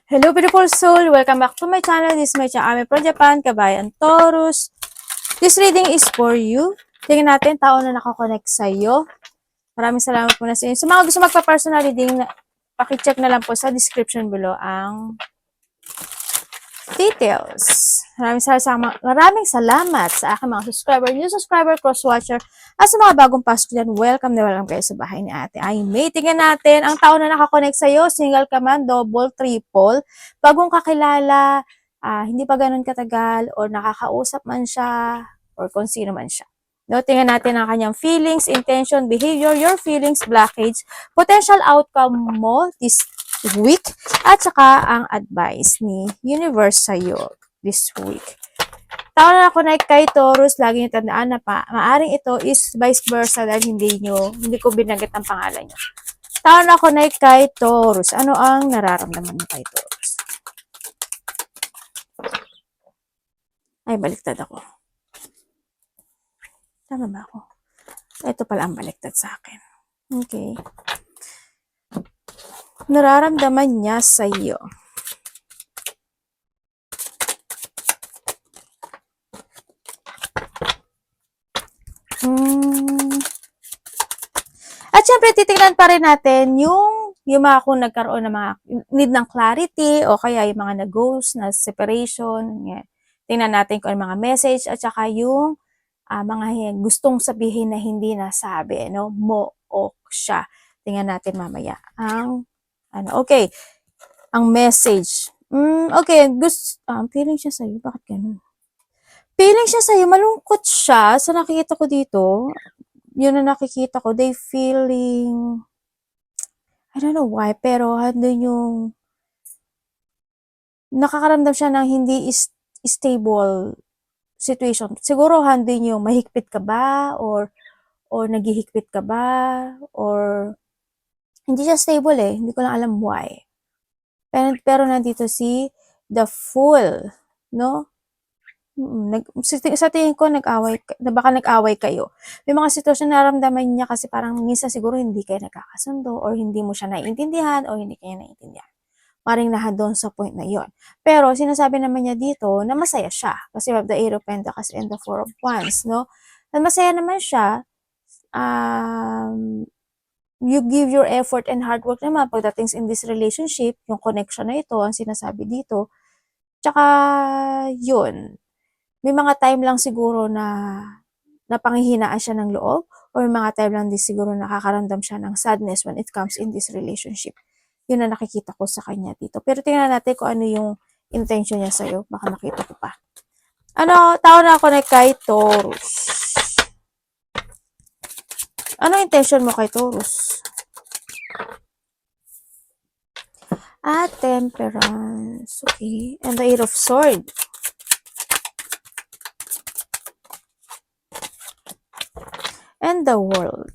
Hello beautiful soul! Welcome back to my channel. This is my channel, Pro Japan, Kabayan Taurus. This reading is for you. Tingnan natin, tao na nakakonect sa'yo. Maraming salamat po na sa inyo. Sa mga gusto magpa-personal reading, pakicheck na lang po sa description below ang details. Maraming salamat sa aking mga subscriber, new subscriber, cross-watcher, at sa mga bagong pasok dyan, welcome na welcome kayo sa bahay ni Ate Aimee. Tingnan natin, ang tao na nakakonect sa'yo, single ka man, double, triple, bagong kakilala, hindi pa ganun katagal, or nakakausap man siya, or kung sino man siya. No, tingnan natin ang kanyang feelings, intention, behavior, your feelings, blockage, potential outcome mo this week, at saka ang advice ni Universe sa'yo this week. Tao na connect kay Taurus, lagi niyo tandaan na maaring ito is vice versa dahil hindi ko binanggit ang pangalan niyo. Tao na connect kay Taurus. Ano ang nararamdaman mo kay Taurus? Ay, baliktad ako. Tama ba ako? Ito pala ang baliktad sa akin. Okay. Nararamdaman niya sa iyo. At syempre, titignan pa rin natin yung mga kung nagkaroon ng mga need ng clarity o kaya yung mga nag-ghost, na separation. Yan. Tingnan natin kung ano mga message at saka yung mga gustong sabihin na hindi nasabi, no? Mo o siya. Tingnan natin mamaya. Okay. Ang message. Okay, feeling siya sa'yo. Bakit ganun? Feeling siya sa'yo, malungkot siya. Sa nakikita ko dito, yun na nakikita ko, they feeling, I don't know why, pero handun yung, nakakaramdam siya ng hindi stable situation. Siguro handun yung mahigpit ka ba, or naghihigpit ka ba, or hindi siya stable eh. Hindi ko lang alam why. Pero nandito si the Fool, no? Sa tingin ko, baka nag-away kayo. May mga sitwasyon na naramdaman niya kasi parang minsan siguro hindi kayo nagkakasundo or hindi mo siya naiintindihan o hindi kayo naiintindihan. Maring doon sa point na yon. Pero sinasabi naman niya dito na masaya siya kasi we have the 8 of Pentacles and the 4 of Wands, no? At masaya naman siya. You give your effort and hard work naman pagdating in this relationship, yung connection na ito, ang sinasabi dito. Tsaka, yun. May mga time lang siguro na napanghihinaan siya ng loob or mga time lang din siguro nakakaramdam siya ng sadness when it comes in this relationship. Yun na nakikita ko sa kanya dito. Pero tingnan natin kung ano yung intention niya sa'yo. Baka nakita ko pa. Tao na ako na kay Taurus. Ano intention mo kay Taurus? Temperance. Okay. And the 8 of Swords. And the World.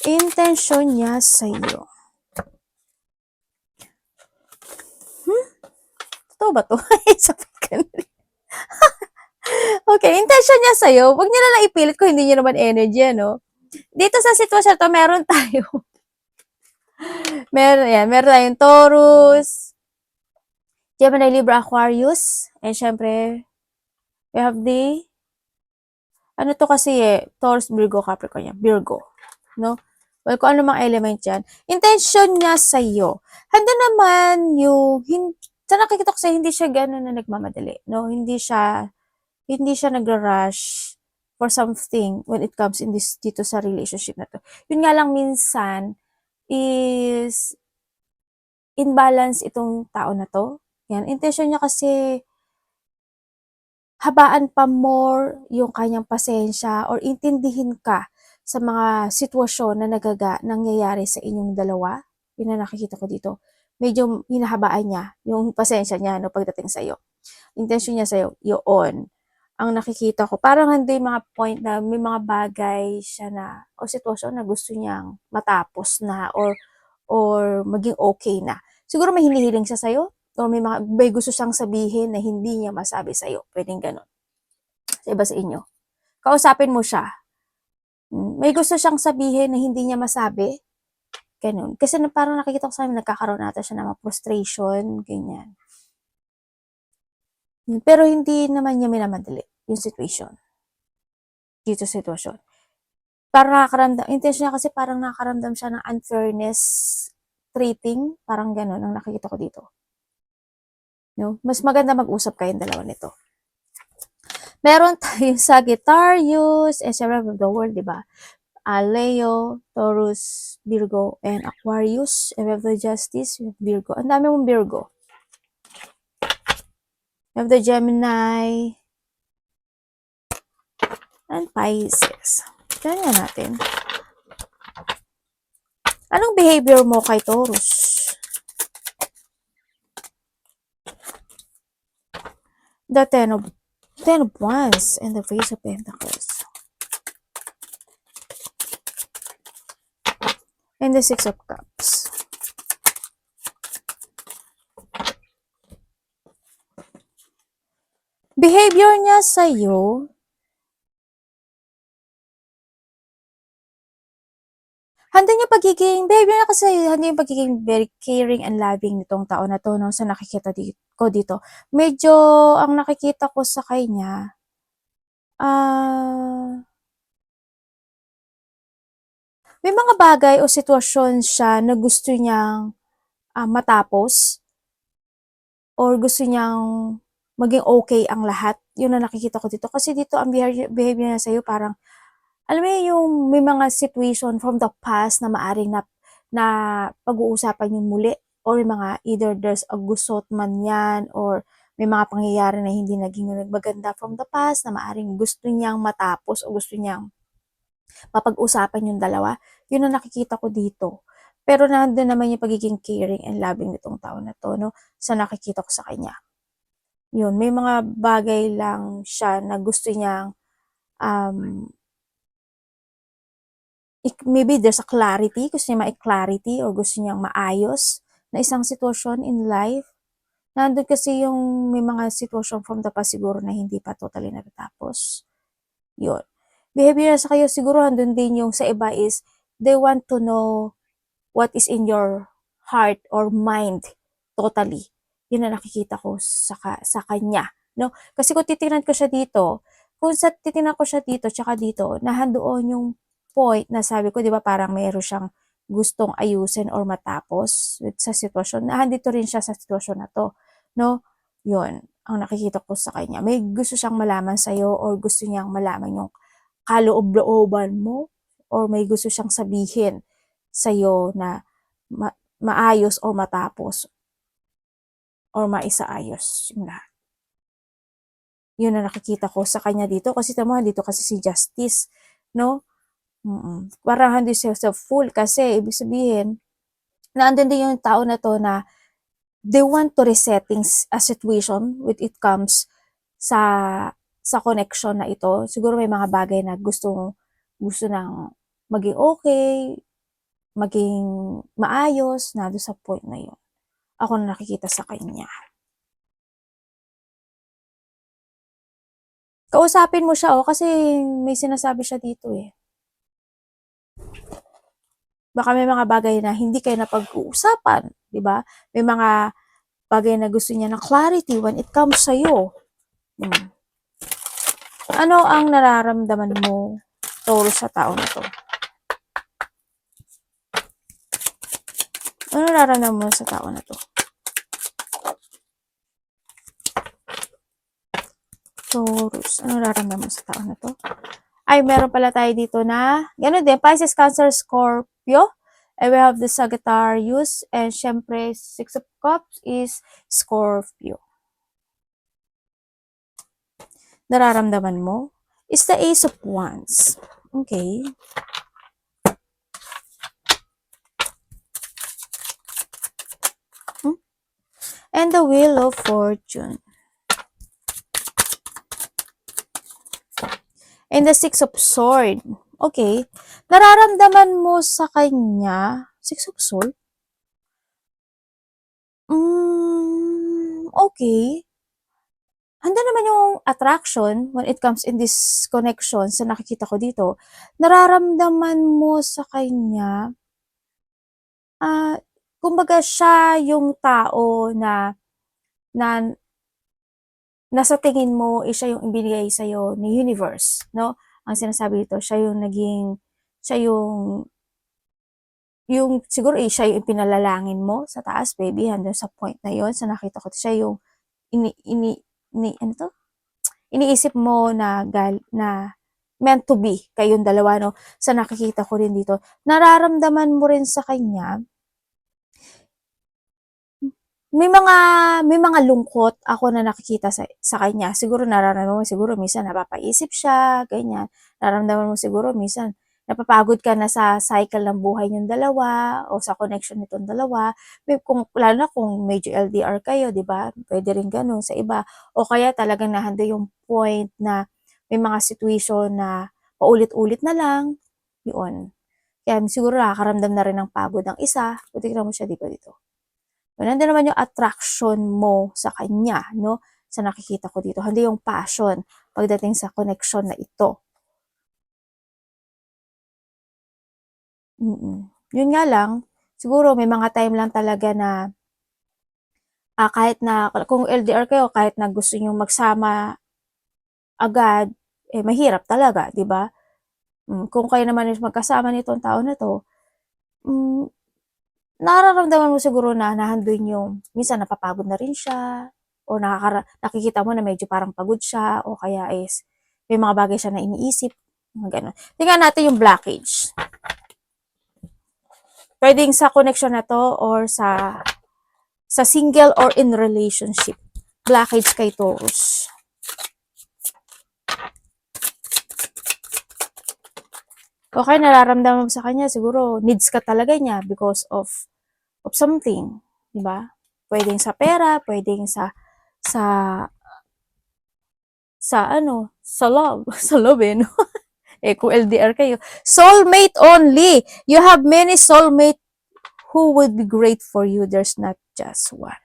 Intention niya sa iyo. Totoo ba to? Okay, intention niya sa iyo. Huwag niyo na lang ipilit kung hindi niyo naman energy, ano? Dito sa sitwasyon to, meron tayo. meron tayong Taurus, Gemini, Libra, Aquarius, and syempre, we have the, to kasi Taurus, Virgo, Capricorn, Virgo, no? Well, kung ano mga element yan. Intention niya sa iyo. Handa naman yung, sa nakikita ko sa'yo, hindi siya gano'n na nagmamadali, no? Hindi siya nagra-rush for something when it comes dito sa relationship na to. Yun nga lang minsan, is imbalance itong tao na to. Yan, intention niya kasi habaan pa more yung kanyang pasensya or intindihin ka sa mga sitwasyon na nangyayari sa inyong dalawa. Yun na nakikita ko dito. Medyo hinahabaan niya yung pasensya niya no, pagdating sa iyo. Intention niya sa iyo, yun. Ang nakikita ko, parang hindi mga point na may mga bagay siya na o sitwasyon na gusto niyang matapos na or maging okay na. Siguro may hinihiling siya sa'yo o may gusto siyang sabihin na hindi niya masabi sa'yo. Pwedeng ganun. Sa iba sa inyo. Kausapin mo siya. May gusto siyang sabihin na hindi niya masabi. Ganun. Kasi parang nakikita ko sa amin, nagkakaroon nata siya ng mga frustration, ganyan. Pero hindi naman niya minamadali yung situation. Dito sitwasyon. Parang nakakaramdam, intention niya kasi parang nakakaramdam siya ng unfairness treating, parang ganun ang nakikita ko dito. No? Mas maganda mag-usap kayong dalawa nito. Meron tayong Sagittarius, syempre of the world, di ba? Leo, Taurus, Virgo, and Aquarius. And we have the Justice, we have Virgo. Ang dami mong Virgo. We have the Gemini, and Pisces. Tignan natin. Anong behavior mo kay Taurus? The Ten of Wands and the Page of Pentacles. And the Six of Cups. Behavior niya sa'yo, behavior niya kasi handa yung pagiging very caring and loving nitong tao na to, no, sa nakikita ko dito. Medyo, ang nakikita ko sa kanya, may mga bagay o sitwasyon siya na gusto niyang matapos or gusto niyang maging okay ang lahat. Yun ang nakikita ko dito. Kasi dito, ang behavior niya sa'yo parang, alam mo yung may mga situation from the past na maaring na pag-uusapan yung muli or may mga either there's a gusot man yan or may mga pangyayari na hindi naging maganda from the past na maaring gusto niyang matapos o gusto niyang mapag-usapan yung dalawa. Yun ang nakikita ko dito. Pero nandun naman yung pagiging caring and loving nitong tao na to, no? Sa nakikita ko sa kanya. Yun, may mga bagay lang siya na gusto niyang maybe there's a clarity, gusto niya ma-clarity or gusto niyang maayos na isang sitwasyon in life. Nandun kasi yung may mga sitwasyon from the past siguro na hindi pa totally natatapos. Yun. Behavior sa kayo siguro nandun din yung sa iba is they want to know what is in your heart or mind totally. Yun na nakikita ko sa kanya. No? Kasi kung titingnan ko siya dito, tsaka dito, nahandoon yung point na sabi ko, di ba parang mayroon siyang gustong ayusin or matapos sa sitwasyon. Nahandito rin siya sa sitwasyon na to. No? Yun, ang nakikita ko sa kanya. May gusto siyang malaman sa'yo or gusto niyang malaman yung kaloob-looban mo or may gusto siyang sabihin sa'yo na maayos or matapos or maisaayos yung lahat. Yun na nakikita ko sa kanya dito kasi tama dito kasi si Justice, no? Parang hindi siya full kasi ibig sabihin naandun din yung tao na to na they want to resetting a situation when it comes sa connection na ito. Siguro may mga bagay na gusto nang maging okay, maging maayos, na doon sa point na yun. Ako na nakikita sa kanya. Kausapin mo siya, kasi may sinasabi siya dito eh. Baka may mga bagay na hindi kayo napag-uusapan, di ba? May mga bagay na gusto niya ng clarity when it comes sa'yo. Ano ang nararamdaman mo, Taurus, sa tao na to? Ano nararamdaman mo sa tao na to? Taurus, ano nararamdaman mo sa tao na to? Ay, meron pala tayo dito na, gano'n din, Pisces, Cancer, Scorpio. And we have the Sagittarius. And syempre, Six of Cups is Scorpio. Nararamdaman mo is the Ace of Wands. Okay. And the Wheel of Fortune. And the Six of Swords. Okay. Nararamdaman mo sa kanya, Six of Swords? Okay. Handa naman yung attraction when it comes in this connection sa nakikita ko dito. Nararamdaman mo sa kanya, ah, kumbaga siya yung tao na na nasa tingin mo, siya yung ibinigay sa'yo ni universe, 'no? Ang sinasabi dito, siya yung siguro, siya yung ipinalalangin mo sa taas, maybe hanggang sa point na yun, sa nakita ko siya yung ini ini ano 'to? Iniisip mo na na meant to be kayong dalawa, 'no? Sa nakikita ko rin dito, nararamdaman mo rin sa kanya may mga lungkot ako na nakikita sa kanya. Siguro nararamdaman mo siguro minsan napapaisip siya, ganyan. Nararamdaman mo siguro minsan napapagod ka na sa cycle ng buhay niyong dalawa o sa connection nitong dalawa. Kung lalo na kung medyo LDR kayo, 'di ba? Puwede rin gano'n sa iba. O kaya talagang nahando yung point na may mga situation na paulit-ulit na lang, 'yun. Kaya siguro nakakaramdam na rin ng pagod ang isa. O tignan mo siya, 'di ba, dito? Nandiyan naman yung attraction mo sa kanya, 'no, sa nakikita ko dito. Hindi yung passion pagdating sa connection na ito. Yun nga lang, siguro may mga time lang talaga na, kahit na kung LDR kayo, kahit na gusto niyong magsama agad, mahirap talaga, 'di ba? Kung kayo naman is magkasama nitong tao na 'to, hmm, nararamdaman mo siguro na nandun yung minsan napapagod na rin siya o nakikita mo na medyo parang pagod siya o kaya is may mga bagay siya na iniisip, mga gano'n. Tingnan natin yung blockage. Puwedeng sa connection na 'to or sa single or in relationship. Blockage kay Taurus. Okay, nararamdaman mo sa kanya siguro needs ka talaga niya because of something, 'di ba? Puwedeng sa pera, puwedeng sa sa love, sa love, 'no? Kung LDR kayo. Soulmate only. You have many soulmate who would be great for you. There's not just one.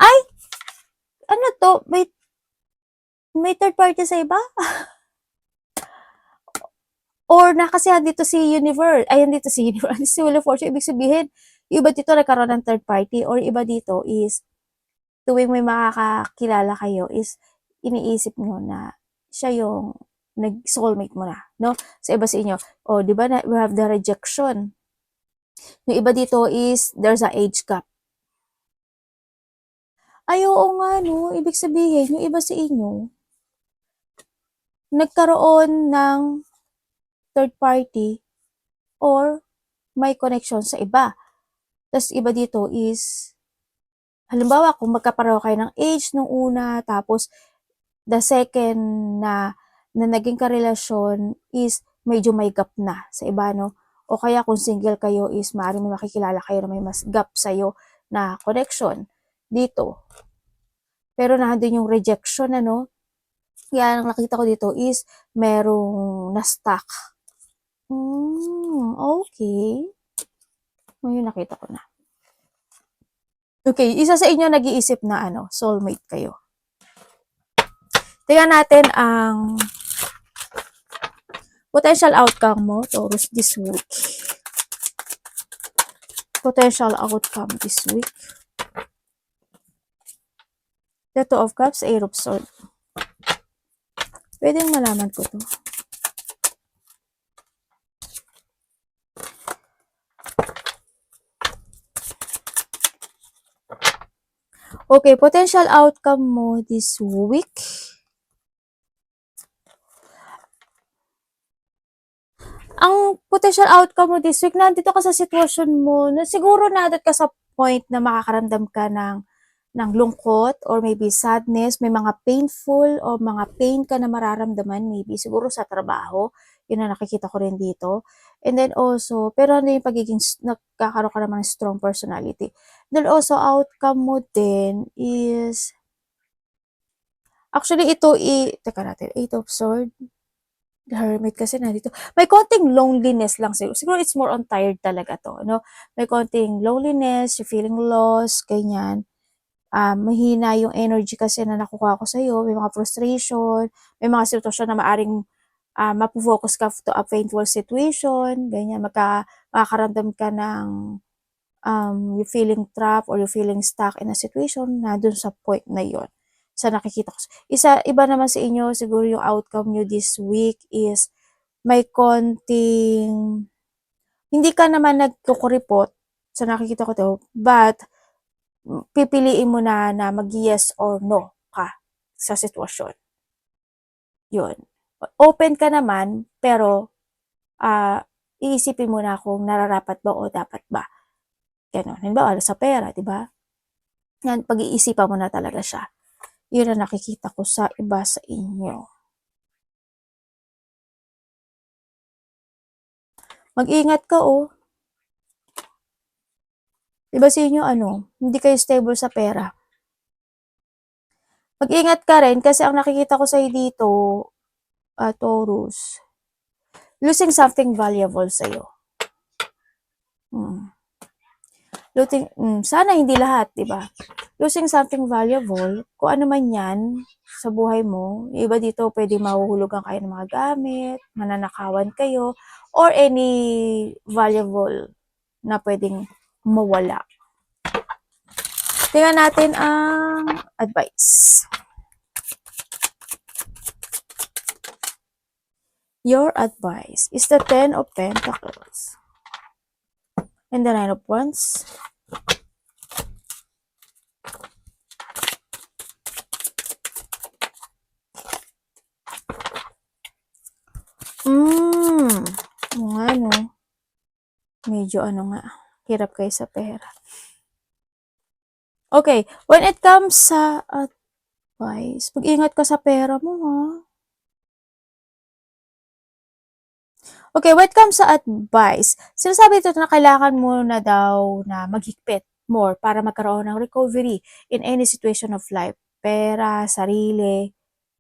Ay, ano to? May third party sa iba? Or kasi dito si Universe, ay dito si Universe, si Wheel of Fortune, ibig sabihin, yung iba dito nagkaroon ng third party or iba dito is tuwing may makakakilala kayo is iniisip nyo na siya yung nag-soulmate mo na, no? Sa iba sa inyo. O, di ba na, we have the rejection. Yung iba dito is there's a age gap. Ay, oo nga, no? Ibig sabihin, yung iba sa inyo, nagkaroon ng third party or may connection sa iba. Tapos iba dito is, halimbawa, kung magkapareho kayo ng age nung una, tapos the second na naging karelasyon is medyo may gap na sa iba, no? O kaya kung single kayo is maaaring may makikilala kayo na may mas gap sa'yo na connection dito. Pero nandun yung rejection, ano? Kaya ang nakita ko dito is merong na-stuck. Okay. Ngayon nakita ko na. Okay, isa sa inyo nag-iisip na soulmate kayo. Tingnan natin ang potential outcome mo, Taurus, this week. Potential outcome this week. The Two of Cups, Eight of Swords. Pwedeng malaman ko to. Okay, potential outcome mo this week. Ang potential outcome mo this week, nandito ka sa sitwasyon mo na siguro nadat ka sa point na makakaramdam ka ng lungkot or maybe sadness, may mga painful o mga pain ka na mararamdaman, maybe siguro sa trabaho, yun na nakikita ko rin dito. And then also, pero ano yung pagiging, nagkakaroon ka naman ng strong personality. Then also, outcome mo din is, actually ito, teka natin, Eight of Swords, the Hermit kasi nandito. May konting loneliness lang siguro. Siguro it's more on tired talaga to, no? May konting loneliness, you're feeling lost, ganyan. Mahina yung energy kasi na nakukuha ko sa'yo, may mga frustration, may mga sitwasyon na maaring mapofocus ka to a painful situation, ganyan, makakaramdam ka ng you feeling trapped or you feeling stuck in a situation na dun sa point na yon sa nakikita ko. Iba naman sa inyo, siguro yung outcome nyo this week is may konting, hindi ka naman nagkukuripot sa nakikita ko to, but pipiliin mo na mag-yes or no ka sa sitwasyon. Yun. Open ka naman, pero iisipin mo na kung nararapat ba o dapat ba. Ganon. Halimbawa, sa pera, di ba? Yan, pag-iisipan mo na talaga siya. Yun ang nakikita ko sa iba sa inyo. Mag-ingat ka, oh. Diba sa inyo, hindi kayo stable sa pera. Mag-ingat ka rin kasi ang nakikita ko sa'yo dito, Taurus, losing something valuable sa'yo. Sana hindi lahat, diba? Losing something valuable, kung ano man yan sa buhay mo, iba dito pwede mahuhulugan kayo ng mga gamit, mananakawan kayo, or any valuable na pwedeng mawala. Tingnan natin ang advice. Your advice is the 10 of Pentacles and the 9 of Wands. Medyo hirap kayo sa pera. Okay, when it comes sa advice, mag-ingat ka sa pera mo, ha? Okay, when it comes sa advice, sinasabi ito na kailangan mo na daw na maghigpit more para magkaroon ng recovery in any situation of life. Pera, sarili,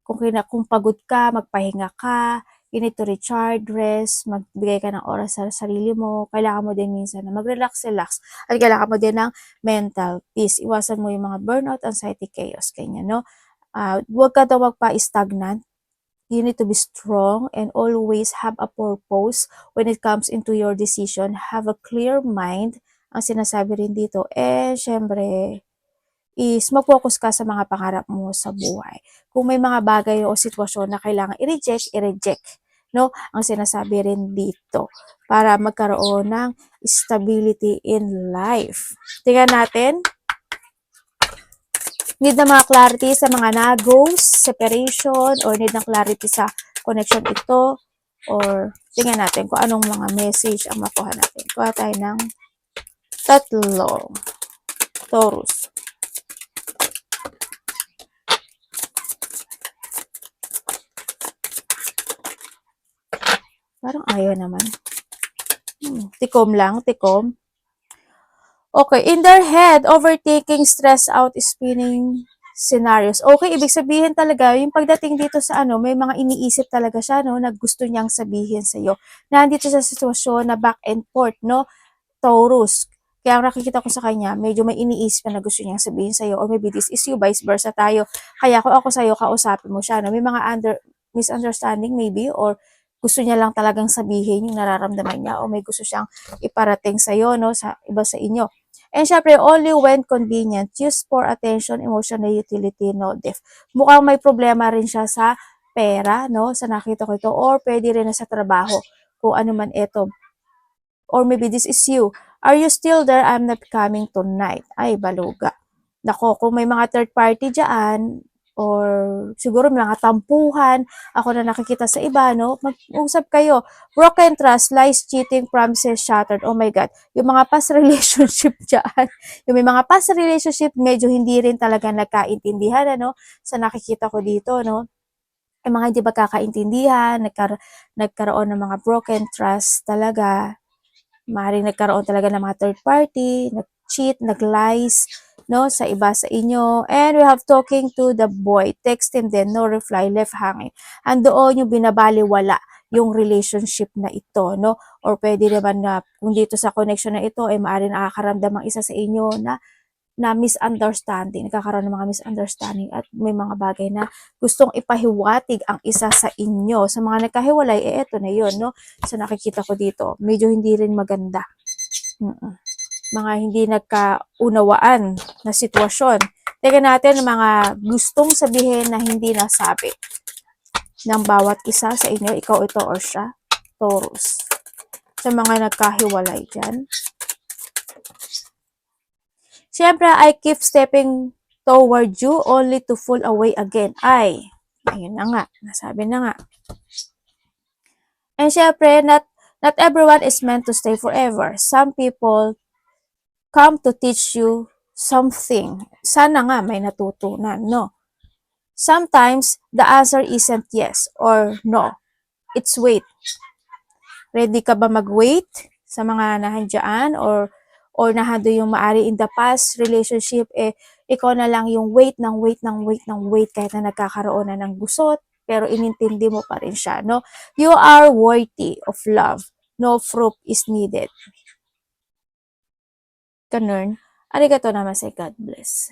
kung pagod ka, magpahinga ka, you need to recharge, rest, magbigay ka ng oras sa sarili mo, kailangan mo din minsan na mag-relax, at kailangan mo din ng mental peace. Iwasan mo yung mga burnout, anxiety, chaos, kanya, no? Huwag ka daw magpa-stagnant. You need to be strong and always have a purpose when it comes into your decision. Have a clear mind, ang sinasabi rin dito. Syempre, is mag-focus ka sa mga pangarap mo sa buhay. Kung may mga bagay o sitwasyon na kailangan i-reject, no? Ang sinasabi rin dito para magkaroon ng stability in life. Tingnan natin. Need na mga clarity sa mga na-goes, separation, or need na clarity sa connection ito, or tingnan natin kung anong mga message ang makuha natin. Kuha tayo ng tatlo. Taurus. Parang ayaw naman. Tikom lang, tikom. Okay, in their head, overtaking, stress out, spinning scenarios. Okay, ibig sabihin talaga, yung pagdating dito sa may mga iniisip talaga siya, no, na gusto niyang sabihin sa'yo. Nandito sa sitwasyon na back and forth, no, Taurus. Kaya nakikita ko sa kanya, medyo may iniisip na gusto niyang sabihin sa'yo, or maybe this is you, vice versa tayo. Kaya kung ako sa'yo, kausapin mo siya, no, may mga misunderstanding maybe, or gusto niya lang talagang sabihin yung nararamdaman niya, o may gusto siyang iparating sa'yo, no, sa iba sa inyo. And syempre, only when convenient, use for attention, emotional utility, no depth. Mukhang may problema rin siya sa pera, no, sa nakita ko ito, or pwede rin na sa trabaho, kung ano man ito. Or maybe this is you. Are you still there? I'm not coming tonight. Ay, baluga. Nako, kung may mga third party dyan, or siguro may mga tampuhan, ako na nakikita sa iba, no? Mag-usap kayo. Broken trust, lies, cheating, promises shattered. Oh my God. Yung mga past relationship dyan, yung may mga past relationship, medyo hindi rin talaga nagkaintindihan, ano? Sa nakikita ko dito, no? Yung mga hindi magkakaintindihan, nagkaroon ng mga broken trust talaga. Maaaring nagkaroon talaga ng mga third party, nag-cheat, nag-lies, no, sa iba sa inyo. And we have talking to the boy, texting din, no reply, left hanging. Andoon yung binabaliwala yung relationship na ito, no? Or pwede naman na, kung dito sa connection na ito, maaaring nakakaramdam ang isa sa inyo na misunderstanding, nagkakaroon ng mga misunderstanding at may mga bagay na gustong ipahiwatig ang isa sa inyo. Sa mga nagkahiwalay, eto na yun, no? So nakikita ko dito, medyo hindi rin maganda. mga hindi nagkaunawaan na sitwasyon. Tingnan natin ang mga gustong sabihin na hindi nasabi ng bawat isa sa inyo, ikaw ito or siya, Taurus. Sa mga nagkahiwalay dyan. Siyempre, I keep stepping toward you only to fall away again. Ay, ayun na nga, nasabi na nga. And siyempre, not everyone is meant to stay forever. Some people come to teach you something. Sana nga may natutunan, no? Sometimes, the answer isn't yes or no. It's wait. Ready ka ba mag-wait sa mga nahandyan or nahando yung maari in the past relationship, ikaw na lang yung wait kahit na nagkakaroon na ng gusot, pero inintindi mo pa rin siya, no? You are worthy of love. No proof is needed. Ganun. Arigato naman, say God bless.